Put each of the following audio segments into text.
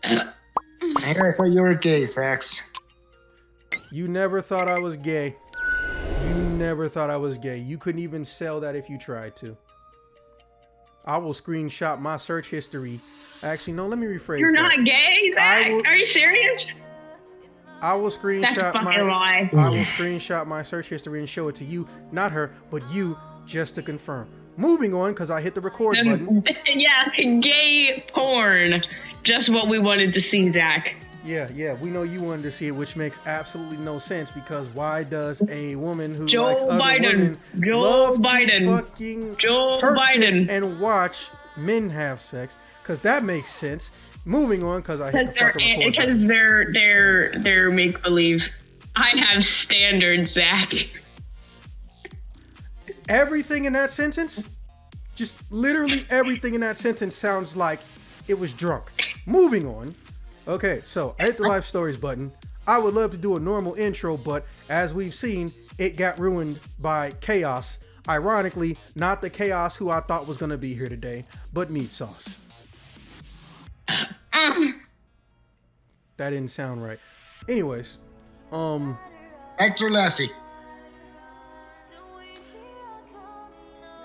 I thought you were gay, Sax. You never thought I was gay. You never thought I was gay. You couldn't even sell that if you tried to. I will screenshot my search history. Actually, no, let me rephrase You're that. not gay, Zach? Are you serious? I will That's a screenshot fucking lie. I will screenshot my search history and show it to you, not her, but you, just to confirm. Moving on, because I hit the record button. Yeah, gay porn. Just what we wanted to see, Zach. Yeah, we know you wanted to see it, which makes absolutely no sense because why does a woman who Joe likes other women Joe love Biden. to fucking Joe purchase Biden. and watch men have sex? Because that makes sense. Moving on, because I hit the fucking record button. Because they're make believe. I have standards, Zach. Everything in that sentence, just literally everything in that sentence sounds like it was drunk. Moving on. Okay, so I hit the live stories button. I would love to do a normal intro, but as we've seen, it got ruined by chaos. Ironically, not the chaos who I thought was going to be here today, but meat sauce. That didn't sound right. Anyways, Hector Lassie.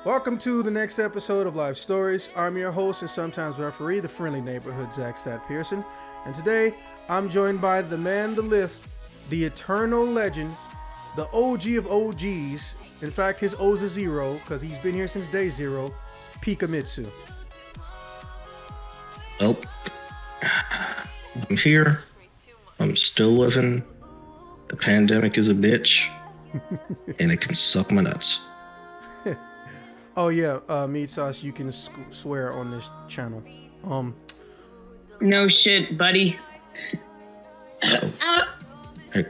welcome to the next episode of Live Stories. I'm your host and sometimes referee, the friendly neighborhood Zach Stat Pearson. And today, I'm joined by the man, the lift, the eternal legend, the OG of OGs. In fact, his O's a zero because he's been here since day zero, Pikamitsu. Well, I'm here. I'm still living. The pandemic is a bitch, and it can suck my nuts. Oh yeah, meat sauce. You can swear on this channel. No shit, buddy. Hang on. I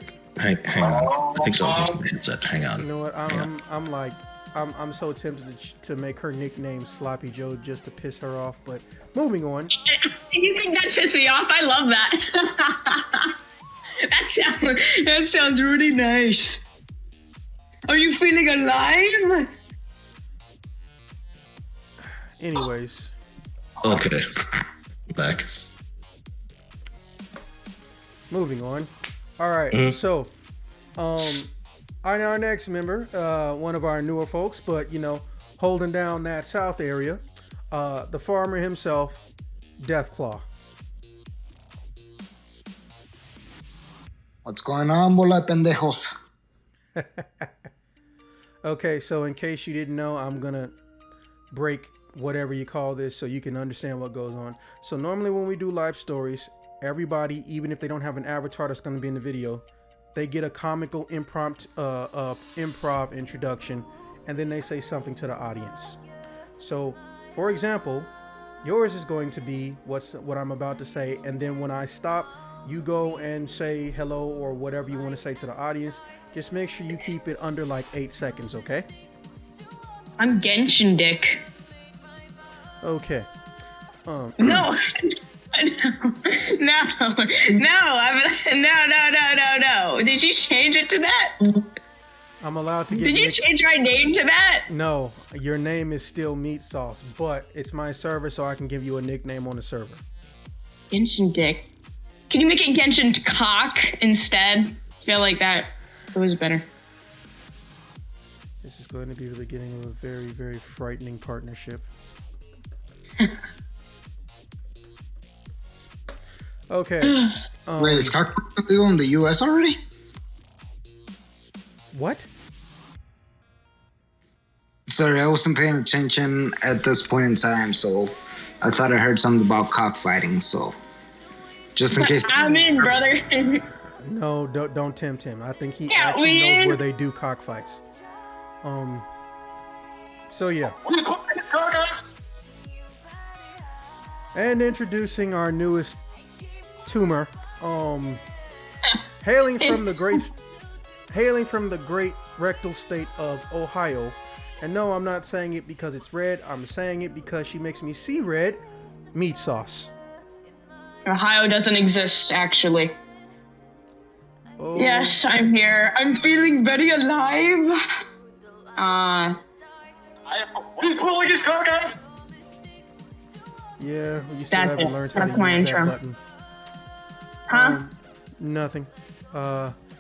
think someone has my headset. Hang on. You know what? I'm so tempted to make her nickname Sloppy Joe just to piss her off. But moving on. You think that pissed me off? I love that. That sounds really nice. Are you feeling alive? Anyways. Okay. Back. Moving on. All right. So, our next member, one of our newer folks, but holding down that South area, the farmer himself, Deathclaw. What's going on, bola pendejos? Okay, so in case you didn't know, I'm gonna break whatever you call this so you can understand what goes on. So normally when we do live stories, everybody, even if they don't have an avatar that's going to be in the video, they get a comical improv introduction, and then they say something to the audience. So, for example, yours is going to be what I'm about to say, and then when I stop, you go and say hello or whatever you want to say to the audience. Just make sure you keep it under like 8 seconds, okay? I'm Genshin Dick. Okay. No. No. Did you change it to that? I'm allowed to get. Did you change my name to that? No, your name is still Meat Sauce, but it's my server, so I can give you a nickname on the server. Genshin Dick. Can you make it Genshin Cock instead? I feel like that was better. This is going to be the beginning of a very, very frightening partnership. Okay. Wait, is cock legal in the U.S. already? What? Sorry, I wasn't paying attention at this point in time, so I thought I heard something about cockfighting, so just in case. I'm in, brother. No, don't tempt him. I think he Yeah, actually knows where they do cockfights. So yeah. And introducing our newest tumor, hailing from the great rectal state of Ohio. And no, I'm not saying it because it's red. I'm saying it because she makes me see red. Meat sauce. Ohio doesn't exist, actually. Oh. Yes, I'm here. I'm feeling very alive. Yeah, you still haven't learned how to use that button. Huh? Nothing.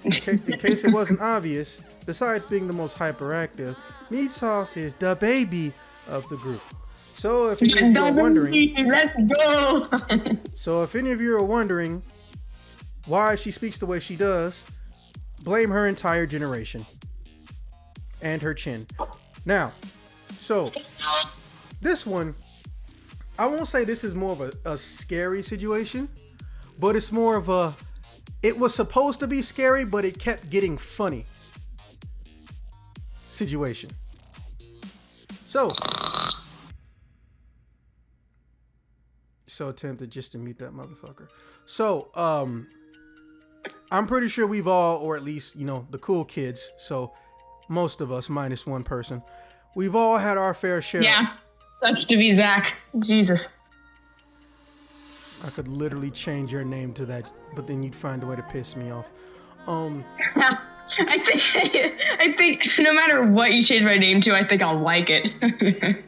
In case it wasn't obvious, besides being the most hyperactive, Meat Sauce is the baby of the group. So if any of you are wondering, Let's go. so if any of you are wondering why she speaks the way she does, blame her entire generation and her chin. Now, so this one, I won't say this is more of a scary situation, but it's more of a, it was supposed to be scary, but it kept getting funny situation. So tempted just to mute that motherfucker. So, I'm pretty sure we've all, or at least, you know, the cool kids, so most of us minus one person, we've all had our fair share. Yeah, such to be Zach. Jesus. I could literally change your name to that, but then you'd find a way to piss me off. I think no matter what you change my name to, I think I'll like it.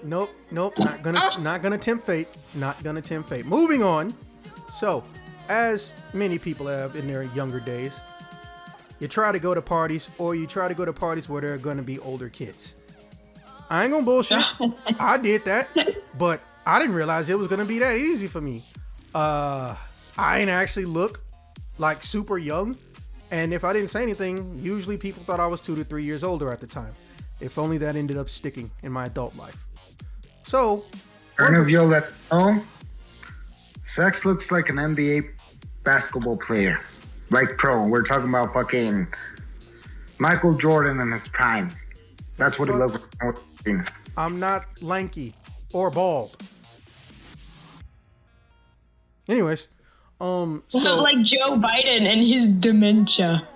Nope, not gonna tempt fate. Not gonna tempt fate. Moving on. So, as many people have in their younger days, you try to go to parties, or you try to go to parties where there are gonna be older kids. I ain't gonna bullshit. I did that, but I didn't realize it was gonna be that easy for me. I ain't actually look like super young, and if I didn't say anything, usually people thought I was 2 to 3 years older at the time. If only that ended up sticking in my adult life. So, Any of you that know, Sex looks like an NBA basketball player, like pro. We're talking about fucking Michael Jordan in his prime. That's what he looks like. I'm not lanky or bald. Anyways, so like Joe Biden and his dementia.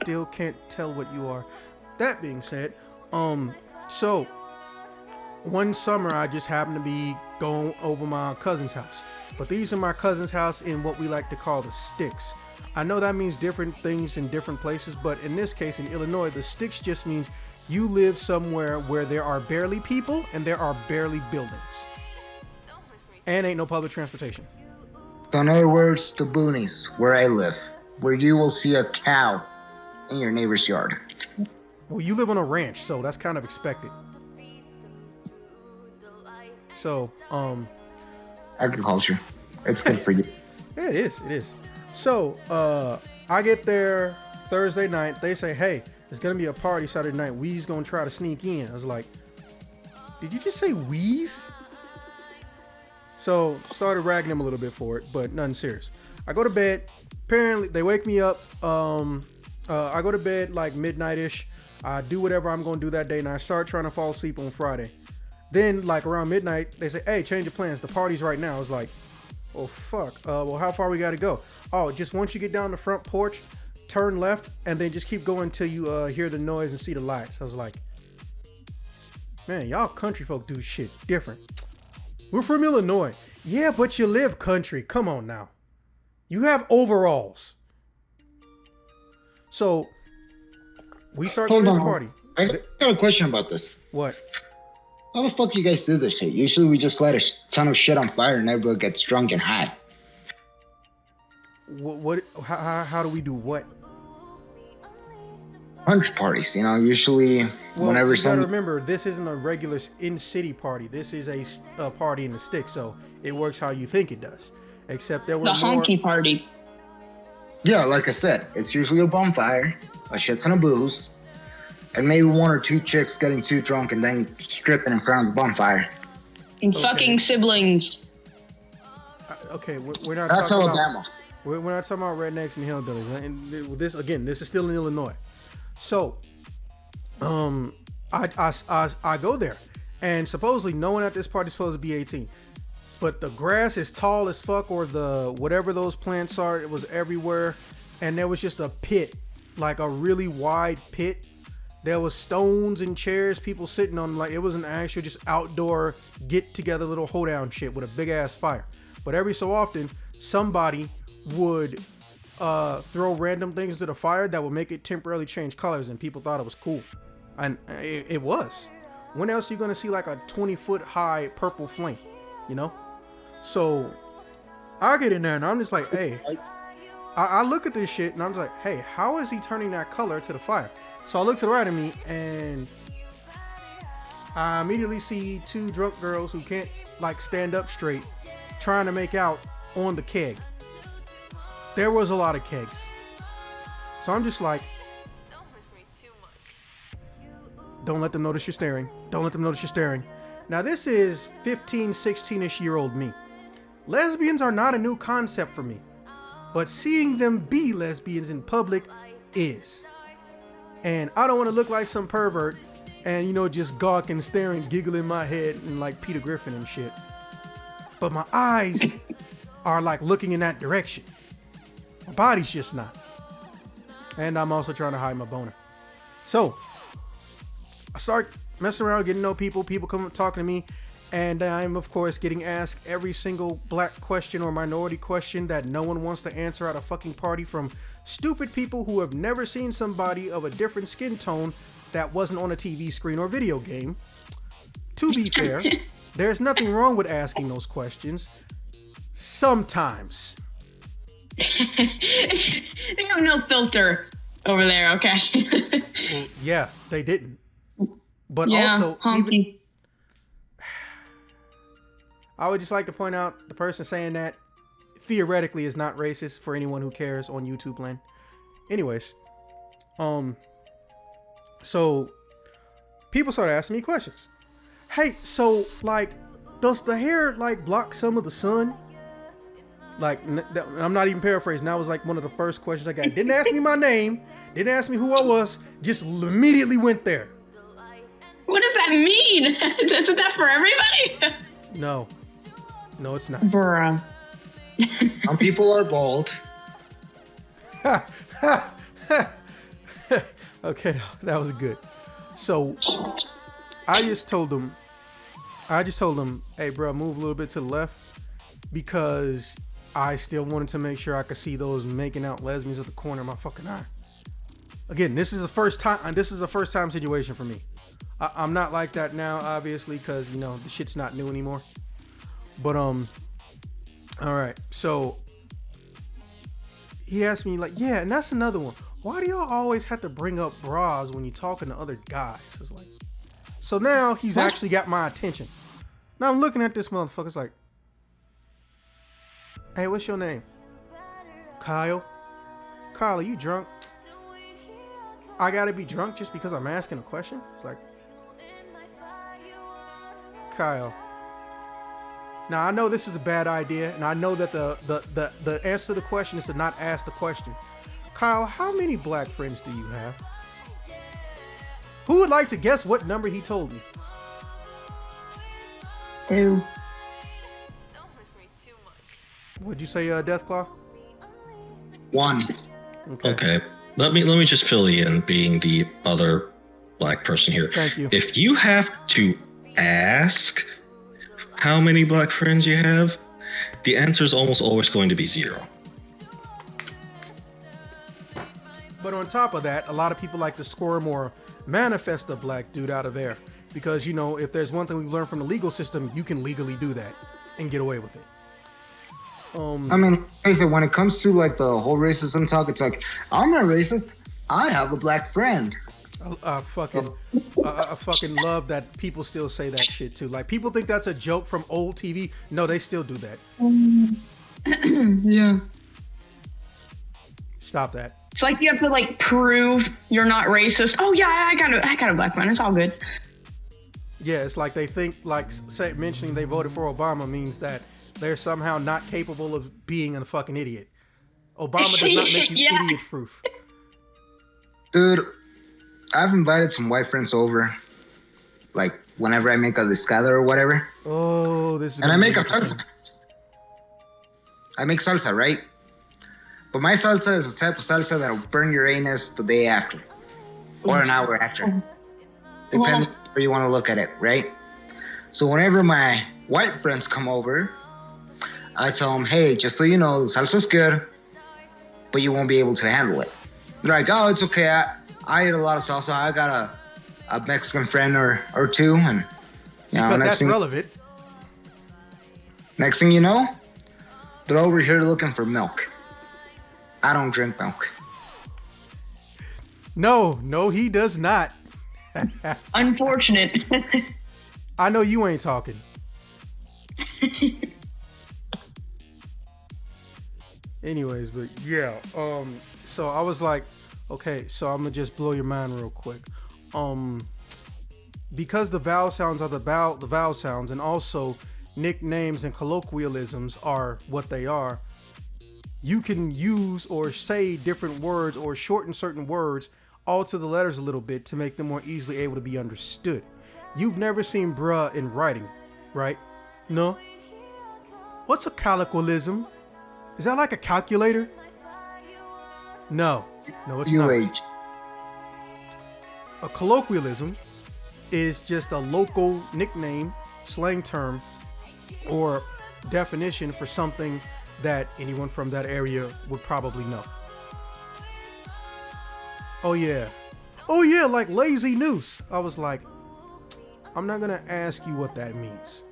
still can't tell what you are. That being said, so one summer I just happened to be going over my cousin's house. But these are my cousin's house in what we like to call the sticks. I know that means different things in different places, but in this case in Illinois, the sticks just means you live somewhere where there are barely people and there are barely buildings. And ain't no public transportation. So in other words, the boonies, where I live, where you will see a cow in your neighbor's yard. Well, you live on a ranch, so that's kind of expected. So, Agriculture. It's good for you. yeah, it is. So, I get there Thursday night. They say, hey, there's going to be a party Saturday night. We's going to try to sneak in. I was like, did you just say we's? So, started ragging them a little bit for it, but nothing serious. I go to bed. Apparently, they wake me up. I go to bed like midnight-ish. I do whatever I'm going to do that day, and I start trying to fall asleep on Friday. Then, like around midnight, they say, hey, change your plans. The party's right now. I was like, oh, fuck. Well, how far we got to go? Oh, just once you get down the front porch, turn left, and then just keep going until you hear the noise and see the lights. I was like, man, y'all country folk do shit different. We're from Illinois. Yeah, but you live country. Come on now. You have overalls. So, we start going to this party. I got a question about this. What? How the fuck you guys do this shit? Usually we just light a ton of shit on fire and everybody gets drunk and high. What? How do we do what? Punch parties, you know, usually whenever you gotta remember, this isn't a regular in-city party. This is a party in the stick, so it works how you think it does. Except there were The honky party. Yeah, like I said, it's usually a bonfire, a shit ton of booze, and maybe one or two chicks getting too drunk and then stripping in front of the bonfire. And fucking siblings. Okay, we're not. That's talking Alabama. About, we're not talking about rednecks and hillbillies. Right? And this is still in Illinois. So, I go there, and supposedly no one at this party is supposed to be 18. But the grass is tall as fuck, or the whatever those plants are, it was everywhere, and there was just a pit, like a really wide pit. There was stones and chairs, people sitting on them, like it was an actual just outdoor get together little hoedown shit with a big ass fire. But every so often, somebody would throw random things into the fire that would make it temporarily change colors, and people thought it was cool, and it was. When else are you gonna see like a 20-foot high purple flame? you know? So I get in there and I'm just like, hey, I look at this shit and I'm just like, hey, how is he turning that color to the fire? So I look to the right of me and I immediately see two drunk girls who can't like stand up straight trying to make out on the keg. There was a lot of kegs. So I'm just like, don't let them notice you're staring. Don't let them notice you're staring. Now this is 15, 16-ish year old me. Lesbians are not a new concept for me, but seeing them be lesbians in public is. And I don't want to look like some pervert and, you know, just gawk and stare and giggle in my head and like Peter Griffin and shit. But my eyes are like looking in that direction. My body's just not. And I'm also trying to hide my boner. So I start messing around, getting to know people. People come up talking to me. And I'm, of course, getting asked every single black question or minority question that no one wants to answer at a fucking party from stupid people who have never seen somebody of a different skin tone that wasn't on a TV screen or video game. To be fair, there's nothing wrong with asking those questions. Sometimes. They have no filter over there, okay? Well, yeah, they didn't. But yeah, also, honky. even, I would just like to point out the person saying that theoretically is not racist for anyone who cares on YouTube land. Anyways, so people started asking me questions. Hey, so like, does the hair like block some of the sun? Like, I'm not even paraphrasing. That was like one of the first questions I got. Didn't ask me my name. Didn't ask me who I was. Just immediately went there. What does that mean? Isn't that for everybody? No, it's not. Bruh. Some people are bald. Okay, that was good. So I just told them, hey, bro, move a little bit to the left because I still wanted to make sure I could see those making out lesbians at the corner of my fucking eye. Again, this is the first time situation for me. I'm not like that now, obviously, because, you know, the shit's not new anymore. But, all right. So he asked me, like, yeah, and that's another one. Why do y'all always have to bring up bras when you're talking to other guys? It's like, so now he's actually got my attention. Now I'm looking at this motherfucker. It's like, hey, what's your name? Kyle. Kyle, are you drunk? I gotta be drunk just because I'm asking a question? It's like, Kyle. Now I know this is a bad idea, and I know that the answer to the question is to not ask the question. Kyle, how many black friends do you have? Who would like to guess what number he told me? 2. What'd you say, Deathclaw? 1. Okay. Let me just fill you in, being the other black person here. Thank you. If you have to ask how many black friends you have, the answer is almost always going to be 0. But on top of that, a lot of people like to squirm or manifest a black dude out of there. Because, you know, if there's one thing we've learned from the legal system, you can legally do that and get away with it. I mean, when it comes to like the whole racism talk, it's like, I'm not racist. I have a black friend. I fucking love that people still say that shit too. Like, people think that's a joke from old TV. No, they still do that. Yeah. Stop that. It's like you have to like prove you're not racist. Oh yeah, I got a black friend. It's all good. Yeah, it's like they think like mentioning they voted for Obama means that they're somehow not capable of being a fucking idiot. Obama does not make you Yeah. idiot-proof. Dude, I've invited some white friends over, like whenever I make a liscada or whatever. Oh, this is. And I gonna be make a interesting. salsa. I make salsa, right? But my salsa is a type of salsa that'll burn your anus the day after, or an hour after, depending on where you want to look at it, right? So whenever my white friends come over, I tell them, hey, just so you know, the salsa's good, but you won't be able to handle it. They're like, oh, it's okay. I eat a lot of salsa. I got a Mexican friend or two, and you know, Because next that's thing, relevant. Next thing you know, they're over here looking for milk. I don't drink milk. No, he does not. Unfortunate. I know you ain't talking. Anyways, but yeah, so I was like, okay, so I'm gonna just blow your mind real quick. Because the vowel sounds are the vowel sounds, and also nicknames and colloquialisms are what they are. You can use or say different words or shorten certain words, alter the letters a little bit to make them more easily able to be understood. You've never seen bruh in writing, right? No? What's a colloquialism? Is that like a calculator? No, it's not. UH. A colloquialism is just a local nickname, slang term, or definition for something that anyone from that area would probably know. Oh yeah, like lazy noose. I was like, I'm not gonna ask you what that means.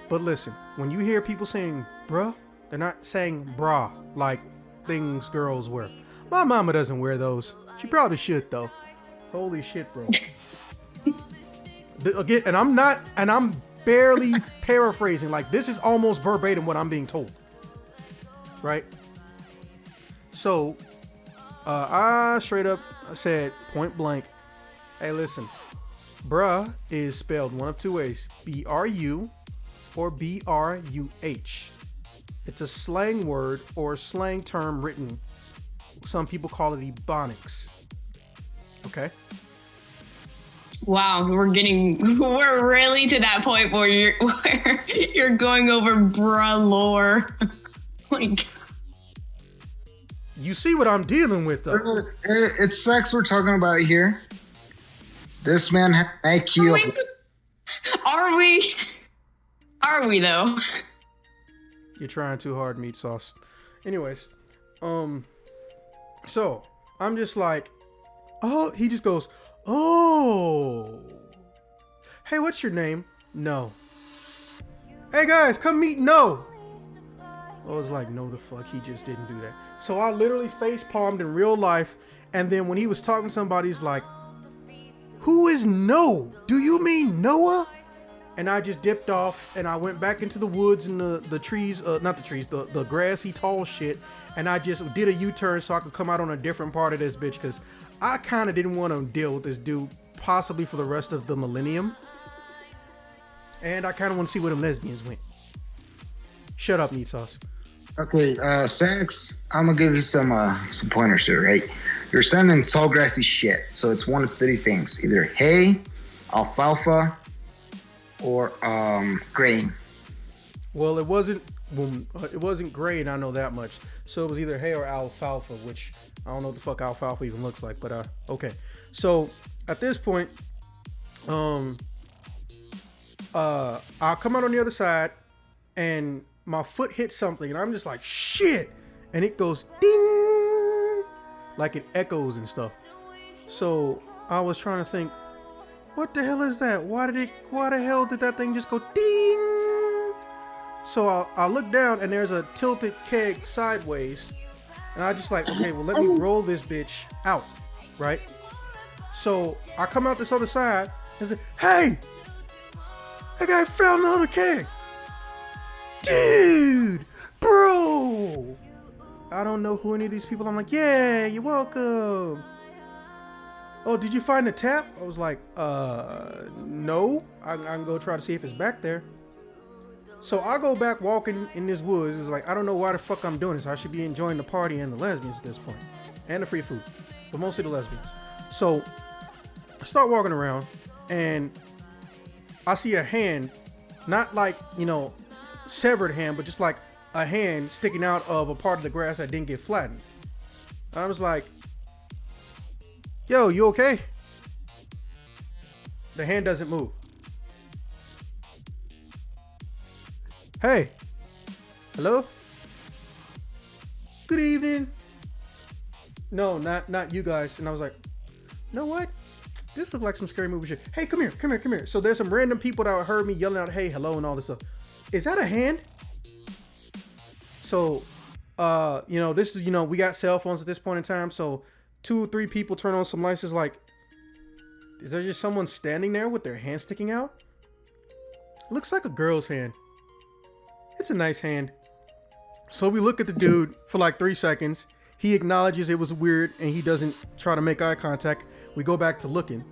But listen, when you hear people saying bruh, they're not saying bra like things girls wear. My mama doesn't wear those. She probably should though. Holy shit, bro. Again, and I'm barely paraphrasing. Like, this is almost verbatim what I'm being told. Right? So, I straight up said point blank, hey, listen, bruh is spelled one of two ways, B-R-U or B-R-U-H. It's a slang word or a slang term written. Some people call it ebonics. Okay? Wow, we're really to that point where you're going over bruh lore. Like, you see what I'm dealing with, though. It's sex we're talking about here. This man had an IQ of... Are we though? You're trying too hard, meat sauce. Anyways, so I'm just like, oh, he just goes, oh, hey, what's your name? No. Hey guys, come meet No. I was like, no, the fuck, he just didn't do that. So I literally face palmed in real life, and then when he was talking to somebody, he's like, who is No? Do you mean Noah? And I just dipped off, and I went back into the woods and the trees, not the trees, the grassy tall shit, and I just did a U-turn so I could come out on a different part of this bitch, because I kind of didn't want to deal with this dude, possibly for the rest of the millennium. And I kind of want to see where them lesbians went. Shut up, meat sauce. Okay, sex, I'm gonna give you some pointers here, right? You're sending tall grassy shit, so it's one of three things. Either hay, alfalfa, or grain. Well, it wasn't grain, I know that much. So it was either hay or alfalfa, which I don't know what the fuck alfalfa even looks like, but okay. So at this point, I'll come out on the other side, and my foot hits something, and I'm just like, shit, and it goes ding, like it echoes and stuff. So I was trying to think, what the hell is that? Why the hell did that thing just go ding? So I look down, and there's a tilted keg sideways, and I just like, okay, well, let me roll this bitch out, right? So I come out this other side and say, hey, that guy found another keg. Dude, bro. I don't know who any of these people. I'm like, yeah, you're welcome. Oh, did you find the tap? I was like, no. I can go try to see if it's back there. So I go back walking in this woods. It's like, I don't know why the fuck I'm doing this. I should be enjoying the party and the lesbians at this point. And the free food. But mostly the lesbians. So I start walking around, and I see a hand, not like, severed hand, but just like a hand sticking out of a part of the grass that didn't get flattened. And I was like, yo, you okay? The hand doesn't move. Hey, hello? Good evening. No, not you guys. And I was like, you know what? This looks like some scary movie shit. Hey, come here. So there's some random people that heard me yelling out, hey, hello, and all this stuff. Is that a hand? So, this is, we got cell phones at this point in time. So 2 or 3 people turn on some lights. Is like, is there just someone standing there with their hand sticking out? It looks like a girl's hand. It's a nice hand. So we look at the dude for like 3 seconds. He acknowledges it was weird and he doesn't try to make eye contact. We go back to looking.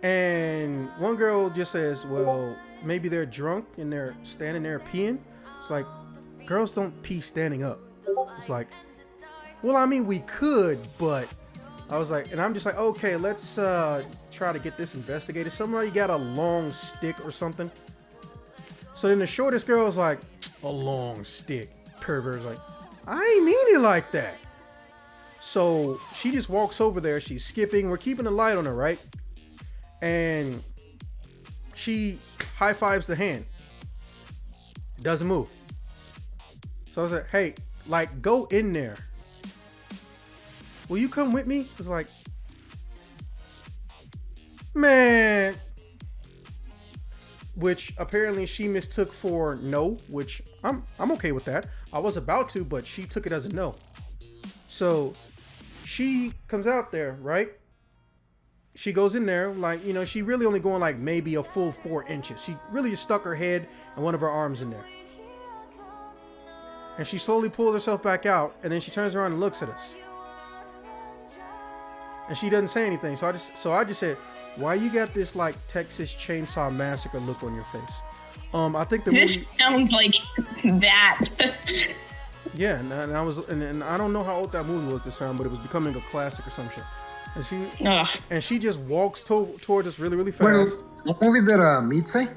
And one girl just says, well, maybe they're drunk and they're standing there peeing. It's like, girls don't pee standing up. It's like, well, I mean, we could, but I was like, and I'm just like, okay, let's try to get this investigated. Somebody got a long stick or something. So then the shortest girl was like, a long stick. Pervert's like, I ain't mean it like that. So she just walks over there. She's skipping. We're keeping the light on her, right? And she high fives the hand. Doesn't move. So I was like, hey, like, go in there. Will you come with me? It's like, man. Which apparently she mistook for no, which I'm okay with that. I was about to, but she took it as a no. So she comes out there, right? She goes in there, like, she really only going like maybe a full 4 inches. She really just stuck her head and one of her arms in there. And she slowly pulls herself back out, and then she turns around and looks at us. And she doesn't say anything. So I just said, why you got this like Texas Chainsaw Massacre look on your face? I think the This movie sounds like that. Yeah, and I was, and I don't know how old that movie was this time, but it was becoming a classic or some shit. And she just walks towards us really, really fast. Wait, what movie did Meat say?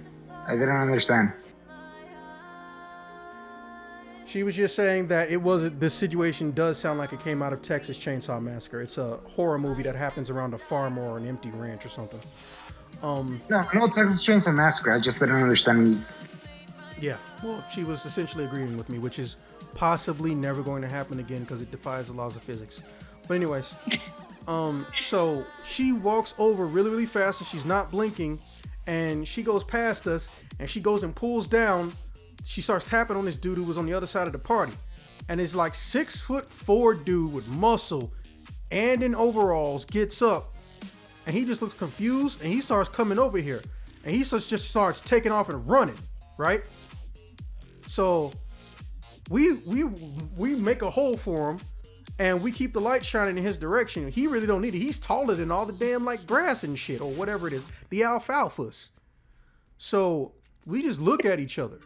I didn't understand. She was just saying that the situation does sound like it came out of Texas Chainsaw Massacre. It's a horror movie that happens around a farm or an empty ranch or something. No, I know Texas Chainsaw Massacre. I just didn't understand Meat. Yeah, well, she was essentially agreeing with me, which is possibly never going to happen again because it defies the laws of physics. But anyways, so she walks over really, really fast and she's not blinking, and she goes past us and she goes and pulls down. She starts tapping on this dude who was on the other side of the party, and it's like 6'4" dude with muscle and in overalls gets up, and he just looks confused, and he starts coming over here, and he just starts taking off and running, right? So we make a hole for him, and we keep the light shining in his direction. He really don't need it. He's taller than all the damn like grass and shit or whatever it is, the alfalfas. So we just look at each other,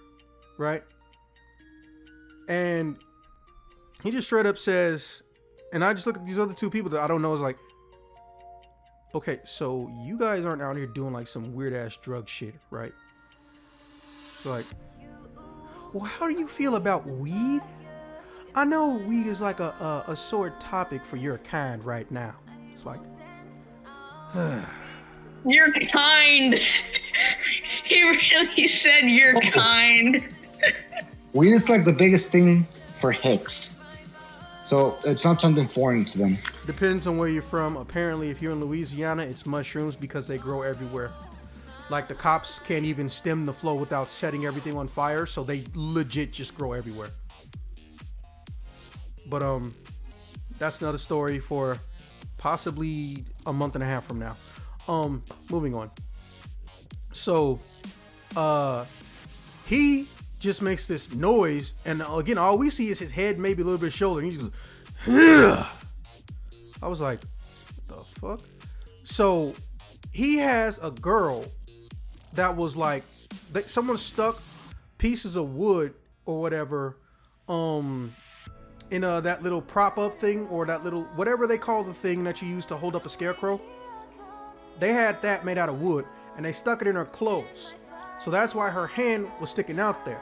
right? And he just straight up says, and I just look at these other 2 people that I don't know, is like, okay, so you guys aren't out here doing like some weird ass drug shit, right? It's like, well, how do you feel about weed? I know weed is like a sore topic for your kind right now. It's like, You're kind. He really said you're kind. Weed is like the biggest thing for hicks. So it's not something foreign to them. depends on where you're from. Apparently, if you're in Louisiana, it's mushrooms because they grow everywhere. Like the cops can't even stem the flow without setting everything on fire, so they legit just grow everywhere. But that's another story for possibly a month and a half from now. Moving on. So he just makes this noise, and again, all we see is his head, maybe a little bit shoulder, and he just goes, "Ugh." I was like, what the fuck? So he has a girl that was like, someone stuck pieces of wood or whatever in that little prop up thing, or that little, whatever they call the thing that you use to hold up a scarecrow. They had that made out of wood, and they stuck it in her clothes. So that's why her hand was sticking out there,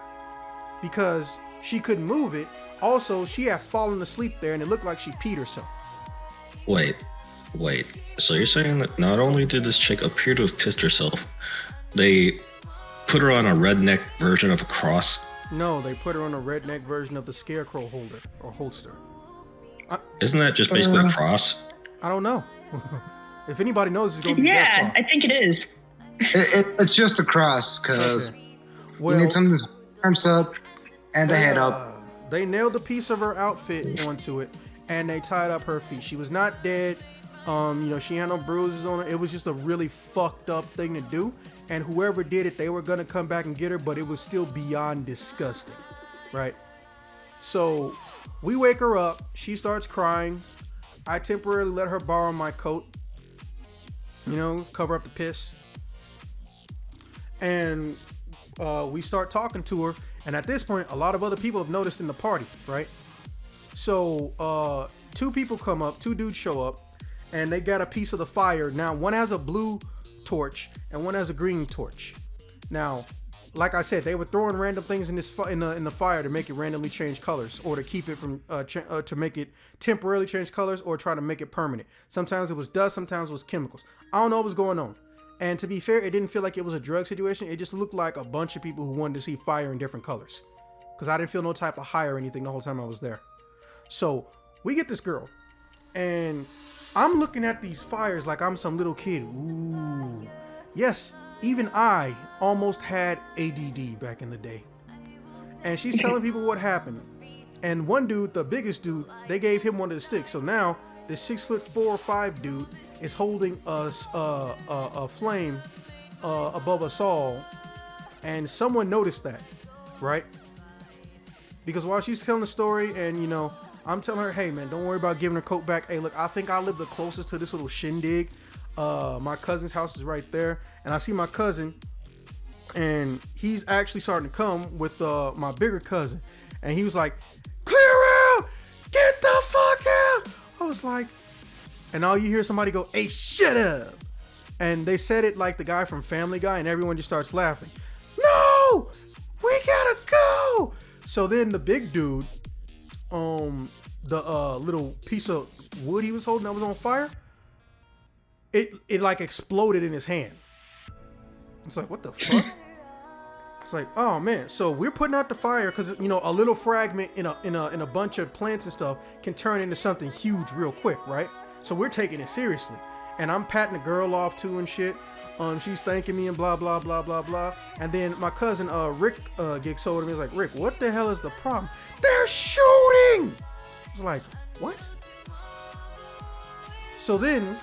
because she couldn't move it. Also, she had fallen asleep there, and it looked like she peed herself. Wait. So you're saying that not only did this chick appear to have pissed herself, they put her on a redneck version of a cross? No, they put her on a redneck version of the scarecrow holder or holster. Isn't that just basically a cross? I don't know. If anybody knows, it's gonna be Yeah, I think it is. It's just a cross, because okay. Well, you need something to arms up and the head up. They nailed a piece of her outfit onto it, and they tied up her feet. She was not dead. She had no bruises on her. It was just a really fucked up thing to do. And whoever did it, they were gonna come back and get her, but it was still beyond disgusting, right? So we wake her up. She starts crying. I temporarily let her borrow my coat, cover up the piss. And we start talking to her. And at this point, a lot of other people have noticed in the party, right? So 2 people come up, 2 dudes show up, and they got a piece of the fire. Now, one has a blue torch and one has a green torch. Now, like I said, they were throwing random things in the fire to make it randomly change colors, or to keep it from to make it temporarily change colors, or try to make it permanent. Sometimes it was dust, sometimes it was chemicals. I don't know what was going on. And to be fair, it didn't feel like it was a drug situation. It just looked like a bunch of people who wanted to see fire in different colors, because I didn't feel no type of high or anything the whole time I was there. So we get this girl, and I'm looking at these fires like I'm some little kid. Ooh. Yes, even I almost had ADD back in the day. And she's telling people what happened. And one dude, the biggest dude, they gave him one of the sticks. So now this 6'4" or 5" dude is holding a flame above us all. And someone noticed that, right? Because while she's telling the story, and I'm telling her, hey man, don't worry about giving her coat back. Hey, look, I think I live the closest to this little shindig. My cousin's house is right there, and I see my cousin, and he's actually starting to come with my bigger cousin, and he was like, clear out, get the fuck out. I was like, and all you hear somebody go, hey, shut up. And they said it like the guy from Family Guy, and everyone just starts laughing. No, we gotta go. So then the big dude, the little piece of wood he was holding that was on fire, it like exploded in his hand. It's like, what the fuck? It's like, oh man. So we're putting out the fire because a little fragment in a bunch of plants and stuff can turn into something huge real quick, right? So we're taking it seriously, and I'm patting the girl off too and shit. She's thanking me and blah blah blah blah blah. And then my cousin Rick gets over to me. He's like, Rick, what the hell is the problem? They're shooting. I was like, what? So then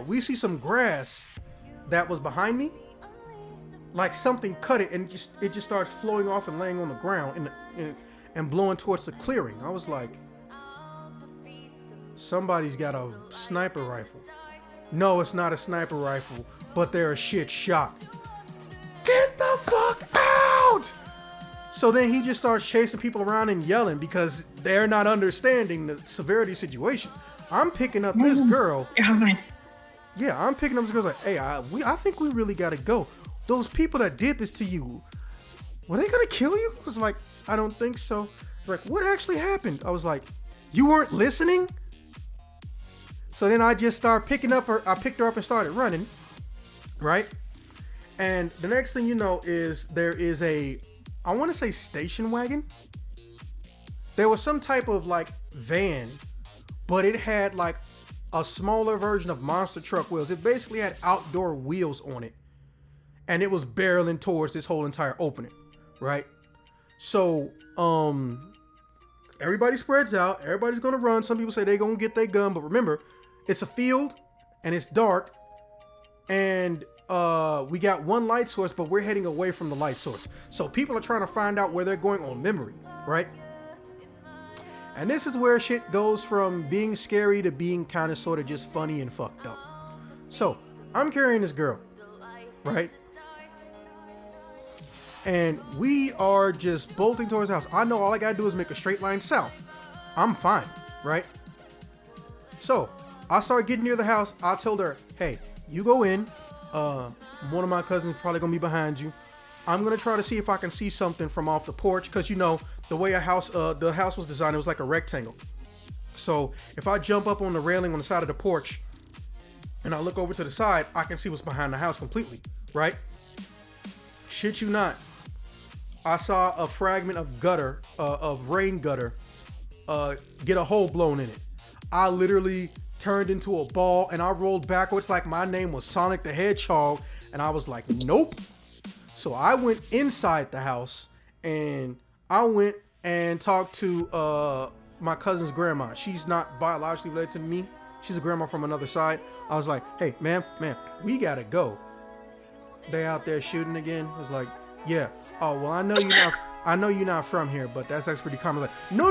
we see some grass that was behind me, like something cut it, and it just starts flowing off and laying on the ground and blowing towards the clearing. I was like, somebody's got a sniper rifle. No, it's not a sniper rifle, but they're a shit shot. Get the fuck out! So then he just starts chasing people around and yelling because they're not understanding the severity of the situation. I'm picking up this girl. Yeah, I'm picking up this girl. Like, hey, I think we really gotta go. Those people that did this to you, were they gonna kill you? I was like, I don't think so. Like, what actually happened? I was like, you weren't listening? So then I just started picking up her. I picked her up and started running, right? And the next thing you know is there is I want to say station wagon. There was some type of like van, but it had like a smaller version of monster truck wheels. It basically had outdoor wheels on it, and it was barreling towards this whole entire opening, right? So, everybody spreads out. Everybody's gonna run. Some people say they're gonna get their gun, but remember, it's a field and it's dark, and we got one light source, but we're heading away from the light source. So people are trying to find out where they're going on memory, right? And this is where shit goes from being scary to being kind of sort of just funny and fucked up. So I'm carrying this girl, right? And we are just bolting towards the house. I know all I gotta do is make a straight line south. I'm fine, right? So I start getting near the house. I told her, hey, you go in. One of my cousins is probably gonna be behind you. I'm gonna try to see if I can see something from off the porch, because the way the house was designed, it was like a rectangle. So if I jump up on the railing on the side of the porch and I look over to the side, I can see what's behind the house completely, right? Shit you not, I saw a fragment of gutter, of rain gutter, get a hole blown in it. I literally turned into a ball and I rolled backwards like my name was Sonic the Hedgehog, and I was like, nope. So I went inside the house and I went and talked to my cousin's grandma. She's not biologically related to me. She's a grandma from another side. I was like, hey, ma'am, we gotta go. They out there shooting again. I was like, yeah. Oh, well, I know you're not from here, but that's actually pretty common. Like, no.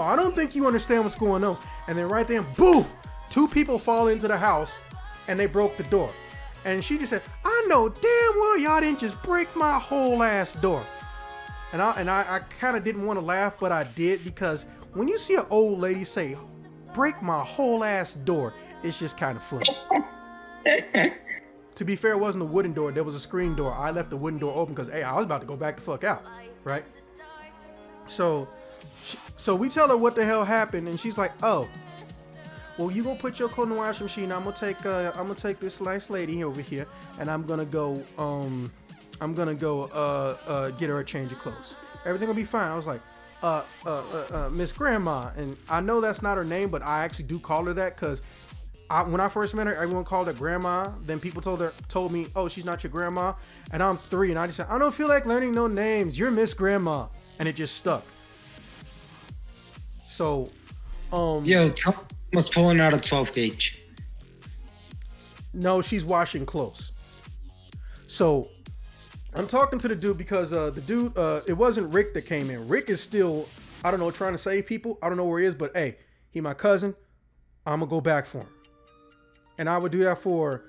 I don't think you understand what's going on. And then right then, boof, 2 people fall into the house and they broke the door. And she just said, I know damn well y'all didn't just break my whole ass door. And I kind of didn't want to laugh, but I did, because when you see an old lady say, break my whole ass door, it's just kind of funny. To be fair, it wasn't a wooden door. There was a screen door. I left the wooden door open because, hey, I was about to go back the fuck out, right? So we tell her what the hell happened, and she's like, oh, well, you gonna put your coat in the washing machine. I'm gonna take this nice lady over here, and I'm gonna go get her a change of clothes. Everything will be fine. I was like, Miss Grandma, and I know that's not her name, but I actually do call her that because when I first met her, everyone called her Grandma. Then people told me, oh, she's not your grandma, and I'm 3, and I just said, I don't feel like learning no names. You're Miss Grandma, and it just stuck. So, Yo, Tom was pulling out a 12 gauge. No, she's washing clothes. So I'm talking to the dude because the dude, it wasn't Rick that came in. Rick is still, I don't know, trying to save people. I don't know where he is, but hey, he my cousin. I'm gonna go back for him. And I would do that for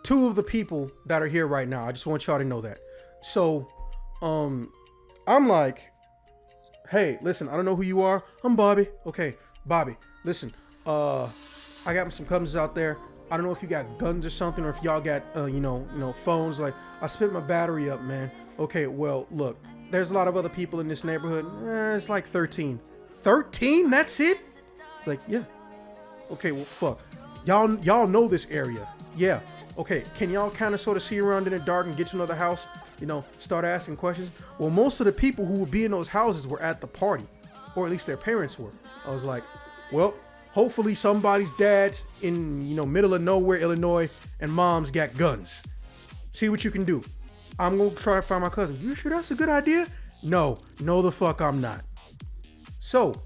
2 of the people that are here right now. I just want y'all to know that. So, I'm like, hey, listen, I don't know who you are. I'm Bobby. Okay, Bobby, listen, I got some cousins out there. I don't know if you got guns or something, or if y'all got, phones. Like, I spent my battery up, man. Okay, well, look, there's a lot of other people in this neighborhood. It's like 13. 13? That's it? It's like, yeah. Okay, well, fuck. Y'all know this area. Yeah. Okay, can y'all kind of sort of see around in the dark and get to another house? Start asking questions. Well, most of the people who would be in those houses were at the party, or at least their parents were. I was like, well, hopefully somebody's dad's in, middle of nowhere, Illinois, and mom's got guns. See what you can do. I'm going to try to find my cousin. You sure that's a good idea? No, the fuck I'm not. So,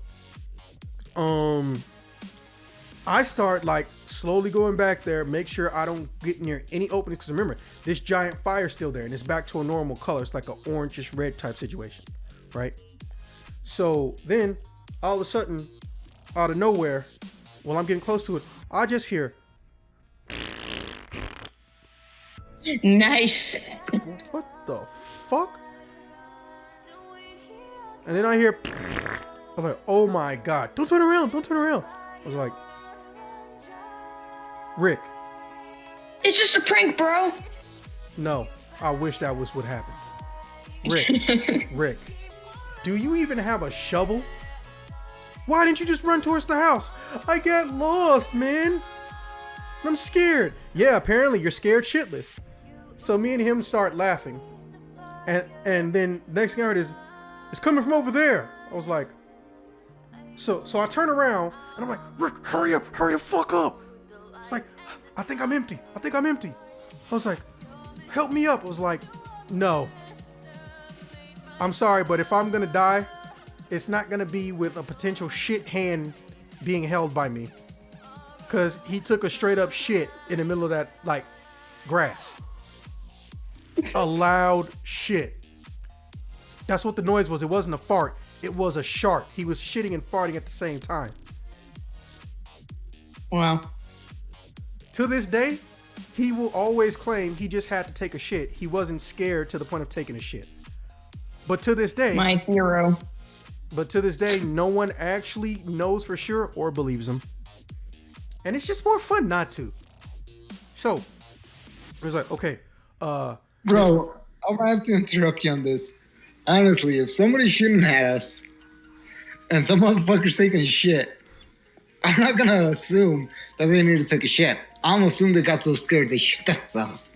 I start like slowly going back there, make sure I don't get near any openings. Because remember, this giant fire's still there and it's back to a normal color. It's like an orangish red type situation, right? So then all of a sudden, out of nowhere, while I'm getting close to it, I just hear, nice. what the fuck? And then I hear, I'm like, oh my God, don't turn around. I was like, Rick. It's just a prank, bro. No, I wish that was what happened. Rick, do you even have a shovel? Why didn't you just run towards the house? I got lost, man. I'm scared. Yeah, apparently you're scared shitless. So me and him start laughing. And then next thing I heard is, it's coming from over there. I was like, so I turn around and I'm like, Rick, hurry the fuck up. It's like, I think I'm empty. I was like, help me up. I was like, no. I'm sorry, but if I'm gonna die, it's not gonna be with a potential shit hand being held by me. Cause he took a straight up shit in the middle of that, like, grass. A loud shit. That's what the noise was. It wasn't a fart. It was a shark. He was shitting and farting at the same time. Wow. To this day, he will always claim he just had to take a shit. He wasn't scared to the point of taking a shit. But to this day, my hero. But to this day, no one actually knows for sure or believes him. And it's just more fun not to. So, it was like, okay, bro, I'm gonna have to interrupt you on this. Honestly, if somebody's shooting at us and some motherfucker's taking a shit, I'm not gonna assume that they need to take a shit. I'm gonna assume they got so scared they shit themselves.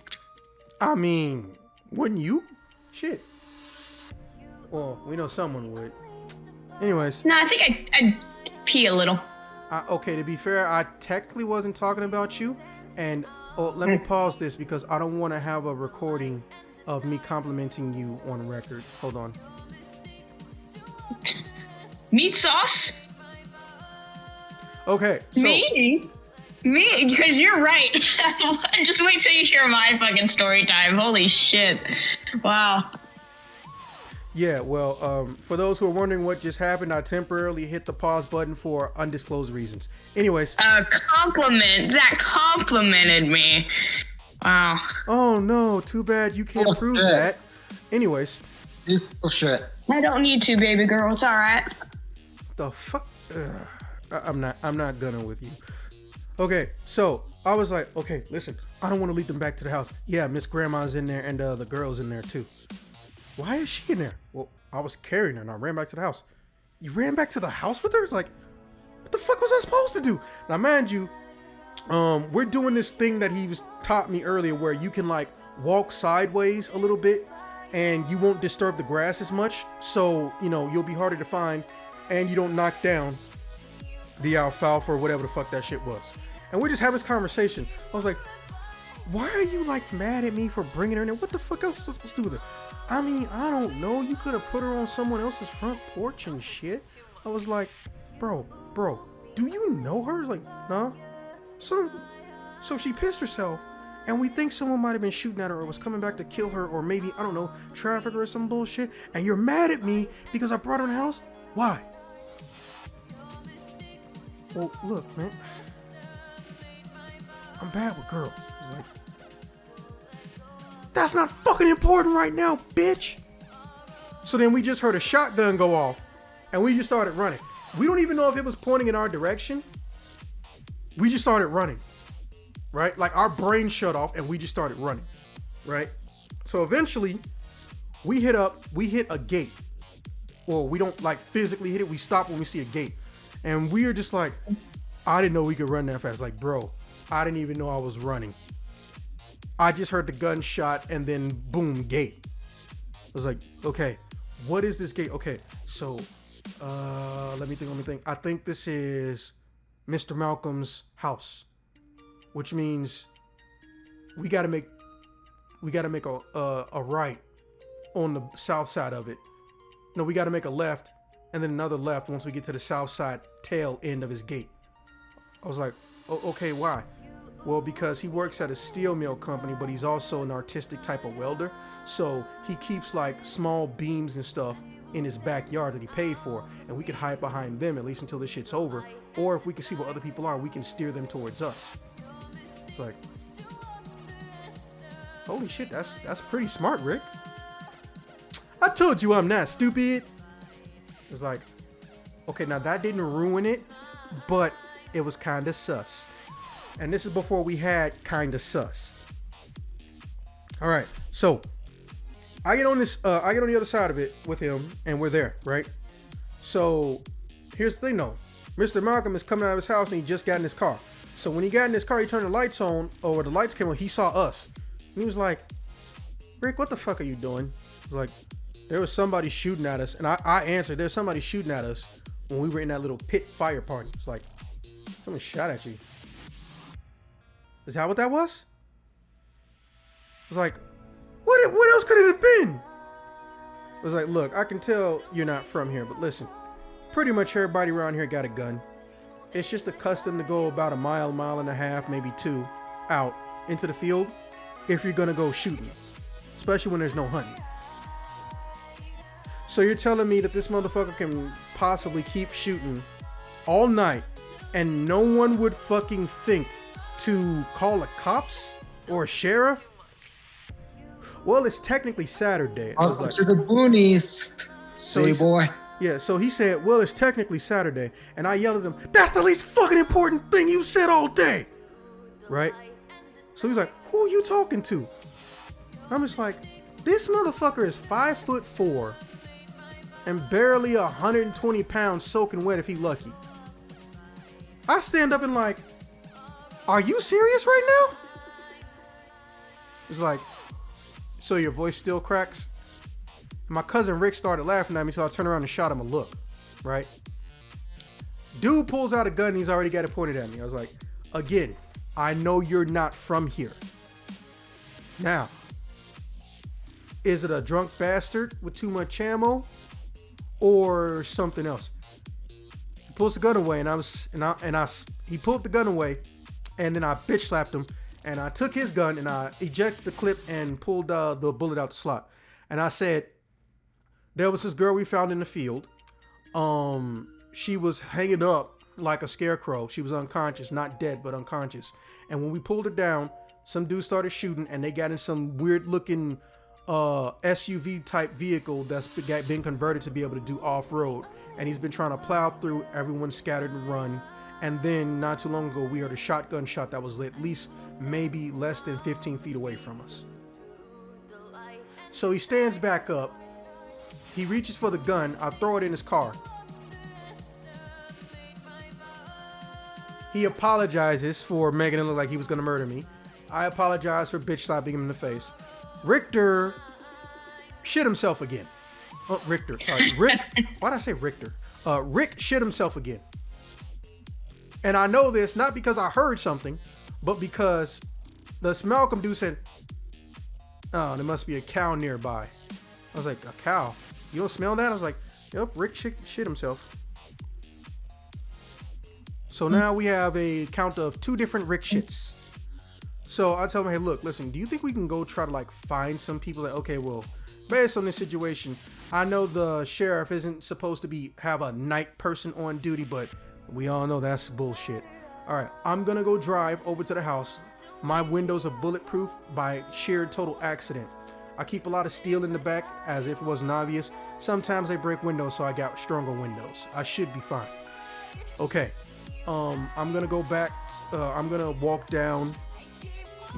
I mean, wouldn't you? Shit. Well, we know someone would. Anyways. No, I think I'd pee a little. Okay, to be fair, I technically wasn't talking about you. And let me pause this because I don't want to have a recording of me complimenting you on record. Hold on. Meat sauce? Okay. So, Me? Because you're right. Just wait till you hear my fucking story time. Holy shit. Wow. yeah, well, for those who are wondering what just happened, I temporarily hit the pause button for undisclosed reasons. Anyways. A compliment. That complimented me. Wow. Oh no, too bad you can't prove shit. that. Anyways. This shit. I don't need to, baby girl. It's all right. The fuck? I'm not gonna with you. Okay, so I was like, okay, listen, I don't want to lead them back to the house. Yeah, Miss Grandma's in there and the girl's in there too. Why is she in there? Well, I was carrying her and I ran back to the house. You ran back to the house with her? It's like, what the fuck was I supposed to do? Now, mind you, we're doing this thing that he was taught me earlier where you can like walk sideways a little bit and you won't disturb the grass as much. So, you know, you'll be harder to find and you don't knock down the alfalfa or whatever the fuck that shit was. And we're just having this conversation. I was like, why are you like mad at me for bringing her in there? What the fuck else was I supposed to do with her? I mean, I don't know. You could have put her on someone else's front porch and shit. I was like, bro, do you know her? Like, nah. So she pissed herself and we think someone might have been shooting at her or was coming back to kill her or maybe, I don't know, traffic her or some bullshit. And you're mad at me because I brought her in the house? Why? Well, look, man. I'm bad with girls. It's like, that's not fucking important right now, bitch. So then we just heard a shotgun go off and we just started running. We don't even know if it was pointing in our direction. We just started running, right? Like our brain shut off and we just started running, right? So eventually we hit a gate. Well, we don't like physically hit it. We stop when we see a gate. And we are just like, I didn't know we could run that fast. Like, bro, I didn't even know I was running. I just heard the gunshot and then boom, gate. I was like, okay, what is this gate? Okay, so let me think. I think this is Mr. Malcolm's house, which means we gotta make a right on the south side of it. No, we gotta make a left and then another left once we get to the south side tail end of his gate. I was like, oh, okay, why? Well, because he works at a steel mill company, but he's also an artistic type of welder. So he keeps like small beams and stuff in his backyard that he paid for, and we can hide behind them at least until this shit's over. Or if we can see where other people are, we can steer them towards us. It's like, holy shit, that's pretty smart, Rick. I told you I'm not stupid. It's like, okay, now that didn't ruin it, but it was kind of sus. And this is before we had kind of sus. All right, so I get on the other side of it with him, and we're there, right? So here's the thing, though. Mr. Malcolm is coming out of his house, and he just got in his car. So when he got in his car, he turned the lights on, or the lights came on. He saw us, and he was like, "Rick, what the fuck are you doing?" I was like, "There was somebody shooting at us," and I answered, "There's somebody shooting at us when we were in that little pit fire party." It's like, someone shot at you. Is that what that was? I was like, what else could it have been? I was like, look, I can tell you're not from here, but listen, pretty much everybody around here got a gun. It's just a custom to go about a mile and a half, maybe 2, out into the field if you're gonna go shooting, especially when there's no hunting. So you're telling me that this motherfucker can possibly keep shooting all night and no one would fucking think to call the cops or a sheriff? Well, it's technically Saturday. I was Welcome like, to the boonies, So boy. yeah, so he said, well, it's technically Saturday. And I yelled at him, that's the least fucking important thing you said all day. Right? So he's like, who are you talking to? I'm just like, this motherfucker is 5'4" and barely 120 pounds soaking wet if he lucky. I stand up and like, are you serious right now? It's like, so your voice still cracks? My cousin Rick started laughing at me, so I turned around and shot him a look, right? Dude pulls out a gun and he's already got it pointed at me. I was like, again, I know you're not from here. Now, is it a drunk bastard with too much ammo? or something else. He pulls the gun away, he pulled the gun away, and then I bitch slapped him, and I took his gun and I ejected the clip and pulled the bullet out the slot, and I said, there was this girl we found in the field. She was hanging up like a scarecrow. She was unconscious, not dead, but unconscious. And when we pulled her down, some dudes started shooting, and they got in some weird looking SUV type vehicle that's been converted to be able to do off-road. And he's been trying to plow through. Everyone scattered and run. And then not too long ago, we heard a shotgun shot that was at least maybe less than 15 feet away from us. So he stands back up. He reaches for the gun. I throw it in his car. He apologizes for making it look like he was going to murder me. I apologize for bitch slapping him in the face. Richter shit himself again. Oh, Richter. Sorry. Rick. Why did I say Richter? Rick shit himself again. And I know this not because I heard something, but because the Malcolm dude said, oh, there must be a cow nearby. I was like, a cow? You don't smell that? I was like, yep, Rick shit himself. So now we have a count of 2 different Rick shits. So I tell him, hey, look, listen, do you think we can go try to like find some people that, okay, well, based on this situation, I know the sheriff isn't supposed to have a night person on duty, but we all know that's bullshit. All right, I'm going to go drive over to the house. My windows are bulletproof by sheer total accident. I keep a lot of steel in the back as if it wasn't obvious. Sometimes they break windows, so I got stronger windows. I should be fine. Okay. I'm gonna go back. I'm gonna walk down.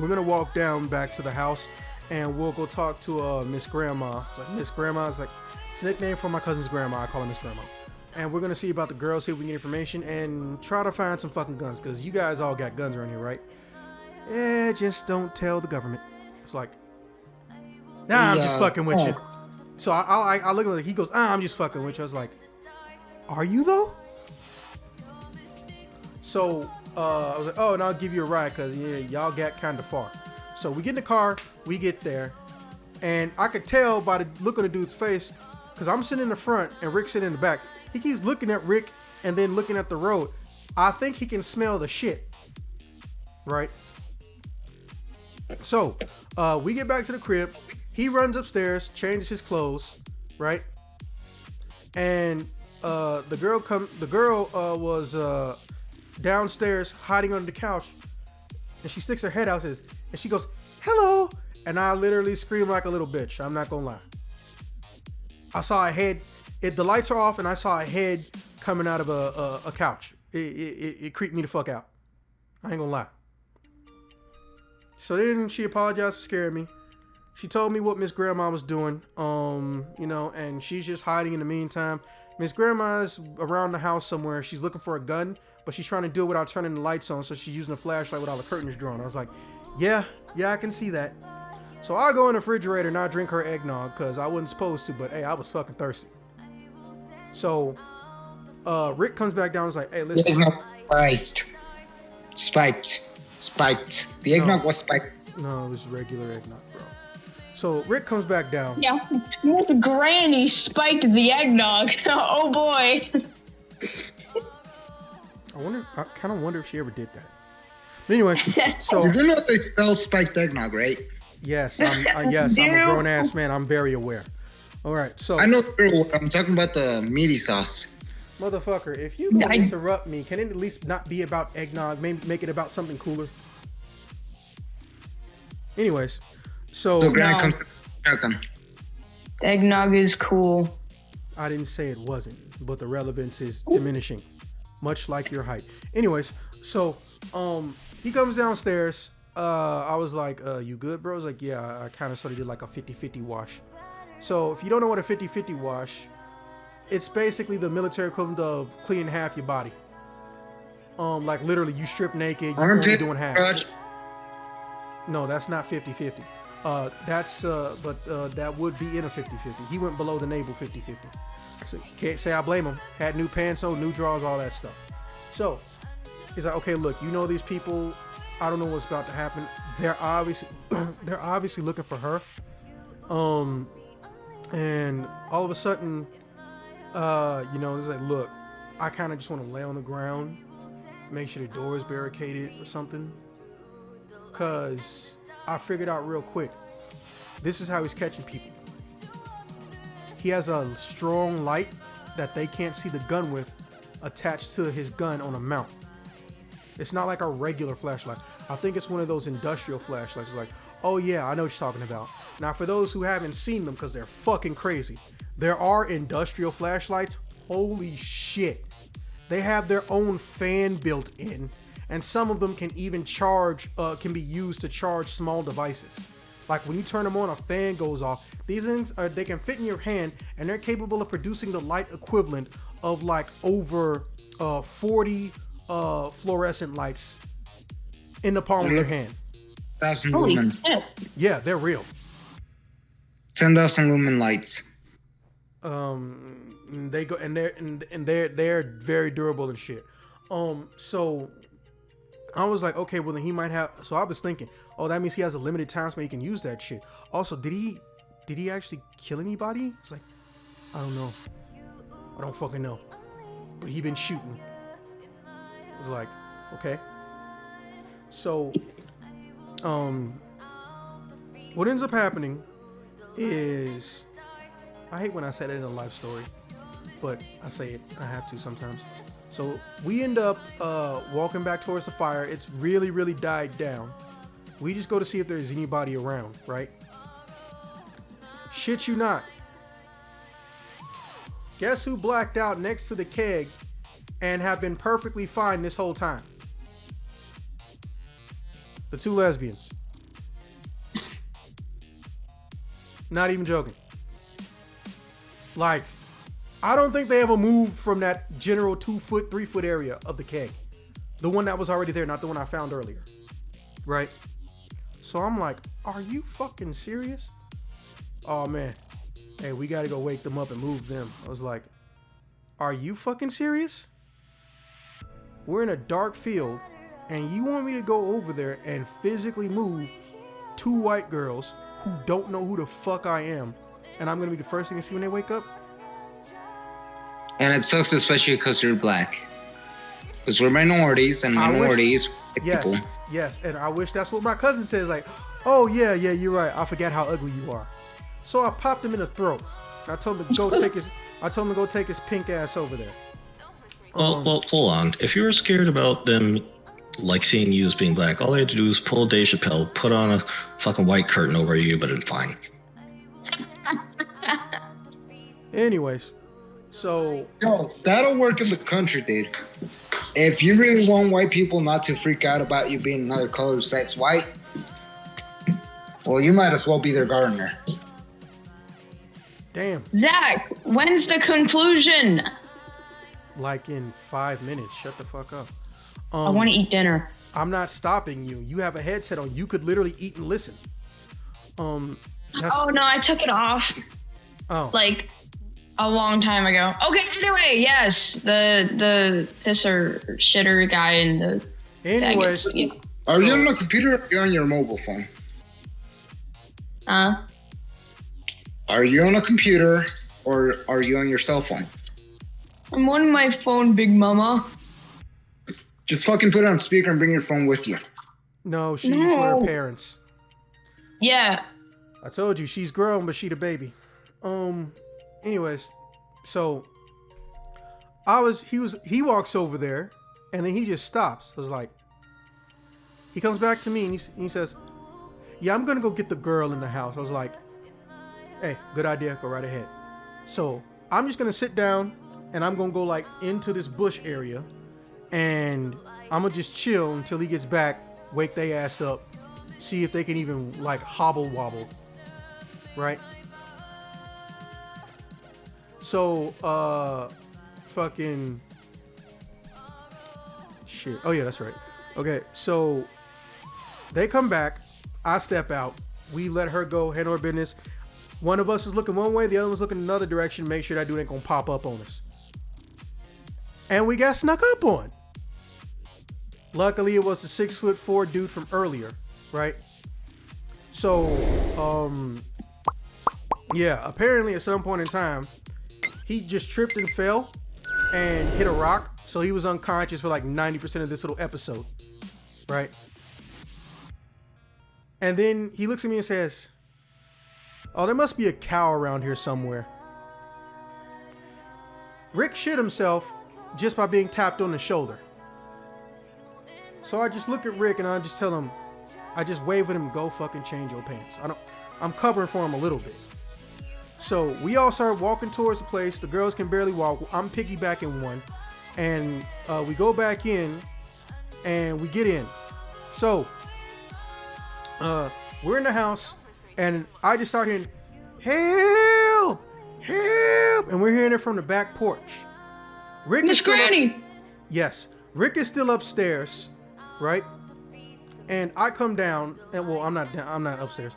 We're gonna walk down back to the house, and we'll go talk to Miss Grandma. Like Miss Grandma is like it's a nickname for my cousin's grandma. I call her Miss Grandma. And we're gonna see about the girls, see if we can get information, and try to find some fucking guns, because you guys all got guns around here, right? Yeah, just don't tell the government. It's like, nah, I'm just fucking with you. So I look at him, he goes, I'm just fucking with you. I was like, are you though? So I was like, oh, and I'll give you a ride because yeah, y'all got kind of far. So we get in the car, we get there, and I could tell by the look on the dude's face, because I'm sitting in the front and Rick's sitting in the back. He keeps looking at Rick and then looking at the road. I think he can smell the shit, right? So we get back to the crib. He runs upstairs, changes his clothes, right? And the girl was downstairs hiding under the couch, and she sticks her head out and she goes, hello, and I literally scream like a little bitch. I'm not gonna lie. I saw a head. The lights are off, and I saw a head coming out of a couch. It creeped me the fuck out. I ain't gonna lie. So then she apologized for scaring me. She told me what Miss Grandma was doing, and she's just hiding in the meantime. Miss Grandma's around the house somewhere. She's looking for a gun, but she's trying to do it without turning the lights on, so she's using a flashlight with all the curtains drawn. I was like, yeah, I can see that. So I go in the refrigerator and I drink her eggnog, because I wasn't supposed to, but hey, I was fucking thirsty. So Rick comes back down and was like, hey, listen. The eggnog spiked. The eggnog was spiked. No, it was regular eggnog, bro. So Rick comes back down. Yeah, with Granny spiked the eggnog. Oh boy. I kind of wonder if she ever did that. But anyway, so you know they sell spiked eggnog, right? Yes, I'm a grown ass man. I'm very aware. All right, so I know I'm talking about the meaty sauce. Motherfucker, if you gonna interrupt me, can it at least not be about eggnog? Maybe make it about something cooler. Anyways, so Granny comes to shotgun. Eggnog is cool. I didn't say it wasn't, but the relevance is diminishing, much like your height. Anyways, so he comes downstairs. I was like, you good, bro? I was like, yeah, I kind of sort of did like a 50-50 wash. So if you don't know what a 50-50 wash, it's basically the military equivalent of cleaning half your body. Like literally you strip naked, you're only doing half. No, that's not 50-50. That would be in a 50-50. He went below the navel 50-50. So can't say I blame him. Had new pants on, new drawers, all that stuff. So he's like, okay, look, you know these people. I don't know what's about to happen. They're obviously looking for her. And all of a sudden, It's like, look, I kind of just want to lay on the ground, make sure the door is barricaded or something. Cause I figured out real quick, this is how he's catching people. He has a strong light that they can't see the gun with attached to his gun on a mount. It's not like a regular flashlight. I think it's one of those industrial flashlights. It's like, oh yeah, I know what you're talking about. Now for those who haven't seen them, because they're fucking crazy, there are industrial flashlights. Holy shit. They have their own fan built in, and some of them can even can be used to charge small devices. Like when you turn them on, a fan goes off. These things they can fit in your hand, and they're capable of producing the light equivalent of like over 40 fluorescent lights in the palm of your hand. 1,000 Holy lumens. shit. Yeah, they're real. 10,000 lumen lights. They go and they're very durable and shit. So I was like, okay, well then he might have. So I was thinking, oh, that means he has a limited time span he can use that shit. Also, did he actually kill anybody? It's like, I don't know. I don't fucking know. But he been shooting. I was like, okay. So, what ends up happening is, I hate when I say that in a life story, but I say it. I have to sometimes. So we end up walking back towards the fire. It's really, really died down. We just go to see if there's anybody around, right? Shit you not. Guess who blacked out next to the keg and have been perfectly fine this whole time? The two lesbians. Not even joking. Like, I don't think they ever moved from that general 2-foot, 3-foot area of the keg. The one that was already there, not the one I found earlier. Right? So I'm like, are you fucking serious? Oh man. Hey, we gotta go wake them up and move them. I was like, are you fucking serious? We're in a dark field and you want me to go over there and physically move two white girls who don't know who the fuck I am, and I'm gonna be the first thing to see when they wake up? And it sucks especially because you're black. Because we're minorities, and minorities people. Yes, and I wish that's what my cousin says. Like, oh yeah, you're right. I forgot how ugly you are. So I popped him in the throat. I told him to go take his. I told him to go take his pink ass over there. Well, hold on. If you were scared about them, like seeing you as being black, all they had to do is pull Dave Chappelle, put on a fucking white curtain over you, but it's fine. Anyways, so Yo, that'll work in the country, dude. If you really want white people not to freak out about you being another color besides white, well, you might as well be their gardener. damn, Zach, when's the conclusion? like in 5 minutes. Shut the fuck up. I want to eat dinner. I'm not stopping you. You have a headset on. You could literally eat and listen. Oh no, I took it off like a long time ago. Okay, anyway, yes, the pisser shitter guy in the. Anyways, Are you on a computer or are you on your mobile phone? Are you on a computer or are you on your cell phone? I'm on my phone, Big Mama. Just fucking put it on speaker and bring your phone with you. no, she's with her parents. Yeah. I told you she's grown, but she the baby. Anyways, so he walks over there, and then he just stops. I was like, he comes back to me and he says, "Yeah, I'm gonna go get the girl in the house." I was like, "Hey, good idea. Go right ahead." So I'm just gonna sit down, and I'm gonna go like into this bush area, and I'm gonna just chill until he gets back. Wake they ass up, see if they can even like hobble wobble. Right? So, fucking shit. Oh yeah, that's right. Okay, so they come back. I step out. We let her go, handle her business. One of us is looking one way, the other one's looking another direction. Make sure that dude ain't gonna pop up on us. And we got snuck up on. Luckily, it was the 6'4" dude from earlier, right? So, yeah, apparently at some point in time, he just tripped and fell and hit a rock. So he was unconscious for like 90% of this little episode, right? And then he looks at me and says, "Oh, there must be a cow around here somewhere." Rick shit himself just by being tapped on the shoulder. So I just look at Rick and I just tell him, I just wave at him, "Go fucking change your pants." I'm covering for him a little bit. So we all start walking towards the place. The girls can barely walk. I'm piggybacking one. And we go back in and we get in. So we're in the house and I just start hearing, "Help! Help!" And we're hearing it from the back porch. Rick Miss Granny! Yes. Rick is still upstairs, right? And I come down and well, I'm not upstairs.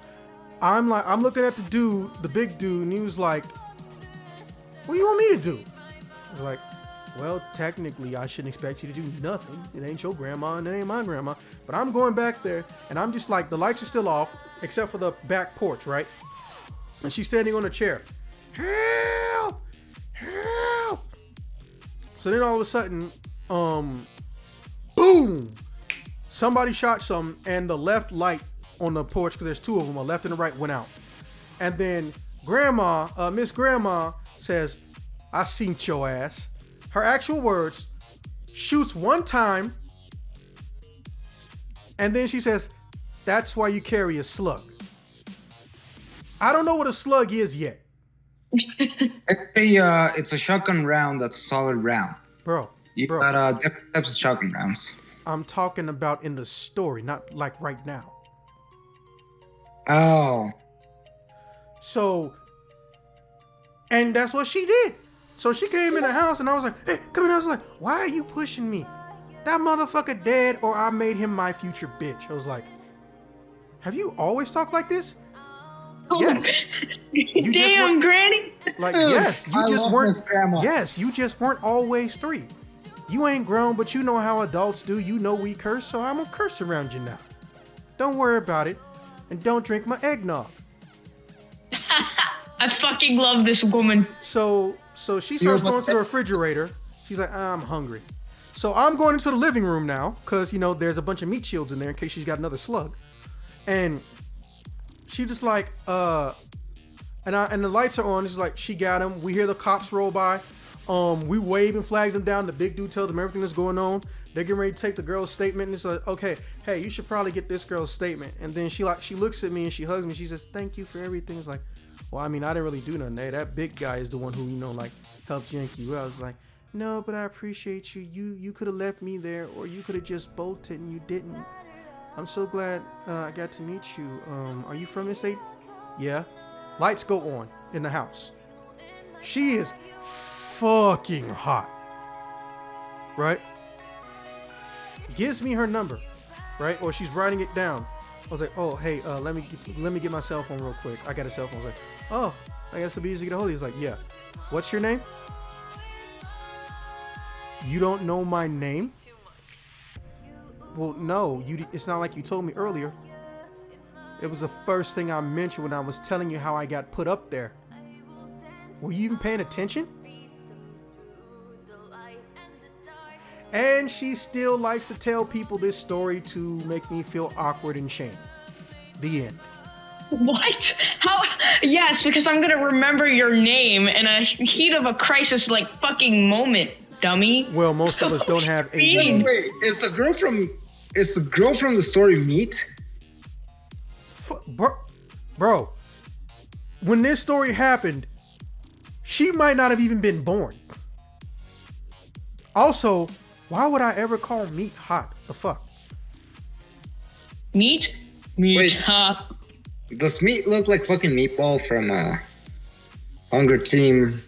I'm looking at the big dude, and he was like, "What do you want me to do?" I was like, "Well, technically, I shouldn't expect you to do nothing. It ain't your grandma, and it ain't my grandma." But I'm going back there, and I'm just like, the lights are still off, except for the back porch, right? And she's standing on a chair. "Help! Help!" So then all of a sudden, boom! Somebody shot something, and the left light on the porch, because there's two of them, a left and a right, went out. And then Grandma, Miss Grandma says, "I seen your ass." Her actual words, shoots one time, and then she says, "That's why you carry a slug." I don't know what a slug is yet. It's a shotgun round that's a solid round. Bro, You got different types of shotgun rounds. I'm talking about in the story, not like right now. Oh. So, and that's what she did. So she came in the house and I was like, "Hey, come in." I was like, "Why are you pushing me? That motherfucker dead or I made him my future bitch." I was like, "Have you always talked like this?" Oh, Yes. You just damn, weren't- Granny! Like, Dude, yes, you I just love weren't. Miss Grandma. Yes, you just weren't always 3. You ain't grown, but you know how adults do. You know we curse, so I'm gonna curse around you now. Don't worry about it, and don't drink my eggnog. I fucking love this woman. So she starts going to the refrigerator. She's like, "I'm hungry." So I'm going into the living room now, because there's a bunch of meat shields in there in case she's got another slug. And she just like, and the lights are on. It's like she got him. We hear the cops roll by. We wave and flag them down. The big dude tells them everything that's going on. They're getting ready to take the girl's statement, and it's like, "Okay, hey, you should probably get this girl's statement." And then she looks at me and she hugs me. She says, "Thank you for everything." It's like, "Well, I mean, I didn't really do nothing. Hey, that big guy is the one who helped yank you." I was like, "No, but I appreciate you. You could have left me there, or you could have just bolted, and you didn't. I'm so glad I got to meet you. Are you from this 8?" "Yeah." Lights go on in the house. She is fucking hot, right? Gives me her number, right? Or she's writing it down. I was like, "Oh, hey, let me get my cell phone real quick. I got a cell phone." I was like, "Oh, I guess it'll be easy to get a hold of you." He's like, "Yeah." "What's your name?" "You don't know my name?" "Well, no, it's not like you told me earlier. It was the first thing I mentioned when I was telling you how I got put up there. Were you even paying attention?" And she still likes to tell people this story to make me feel awkward and shame. The end. What? How? Yes, because I'm gonna remember your name in a heat of a crisis, like fucking moment, dummy. Well, most of us don't have Fiend. ADD. Wait, is the girl from the story Meat? Bro, when this story happened, she might not have even been born. Also, why would I ever call Meat hot? The fuck? Meat? Wait. Huh? Does Meat look like fucking Meatball from Hunger Team?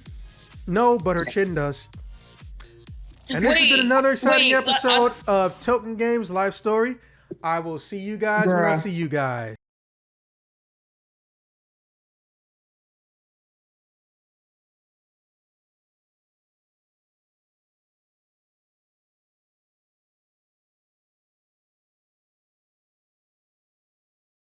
No, but her chin does. And this has been another exciting episode of Token Games Life Story. I will see you guys when I see you guys.